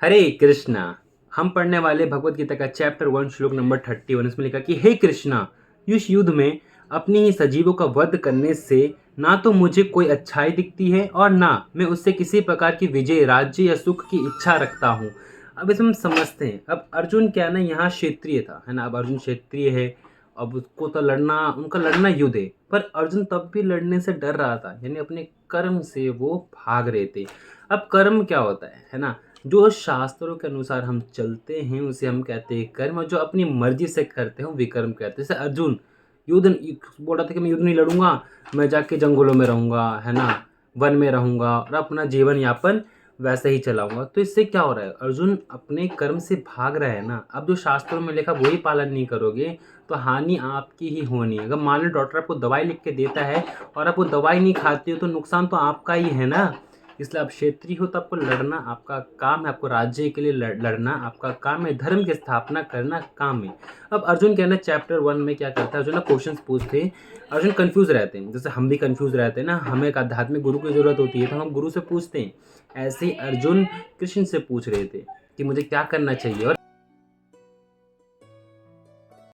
हरे कृष्णा। हम पढ़ने वाले भगवत गीता का चैप्टर 1 श्लोक नंबर 31। इसमें लिखा कि हे कृष्णा, इस युद्ध में अपनी ही सजीवों का वध करने से ना तो मुझे कोई अच्छाई दिखती है और ना मैं उससे किसी प्रकार की विजय, राज्य या सुख की इच्छा रखता हूँ। अब इसमें हम समझते हैं। अब अर्जुन क्या है ना, यहाँ क्षेत्रीय था, है ना। अब अर्जुन क्षेत्रीय है। अब उसको तो लड़ना, उनका लड़ना युद्ध है। पर अर्जुन तब भी लड़ने से डर रहा था, यानी अपने कर्म से वो भाग रहे थे। अब कर्म क्या होता है ना। जो शास्त्रों के अनुसार हम चलते हैं उसे हम कहते हैं कर्म, और जो अपनी मर्जी से करते हैं वो विकर्म कहते हैं। जैसे अर्जुन युद्ध बोल रहा था कि मैं युद्ध नहीं लड़ूंगा, मैं जाके जंगलों में रहूंगा, है ना, वन में रहूंगा और अपना जीवन यापन वैसे ही चलाऊंगा। तो इससे क्या हो रहा है, अर्जुन अपने कर्म से भाग रहा है ना। अब जो शास्त्रों में लिखा वही पालन नहीं करोगे तो हानि आपकी ही होनी है। अगर मान लो डॉक्टर आपको दवाई लिख के देता है और आप वो दवाई नहीं खाते हो तो नुकसान तो आपका ही है ना। इसलिए आप क्षेत्रीय हो तो आपको लड़ना आपका काम है, आपको राज्य के लिए लड़ना आपका काम है, धर्म की स्थापना करना काम है। अब अर्जुन कहना चैप्टर 1 में क्या करता है, अर्जुन ना क्वेश्चंस पूछते हैं। अर्जुन कंफ्यूज रहते हैं, जैसे हम भी कंफ्यूज रहते हैं ना। हमें एक आध्यात्मिक गुरु की जरूरत होती है तो हम गुरु से पूछते हैं। ऐसे ही अर्जुन कृष्ण से पूछ रहे थे कि मुझे क्या करना चाहिए। और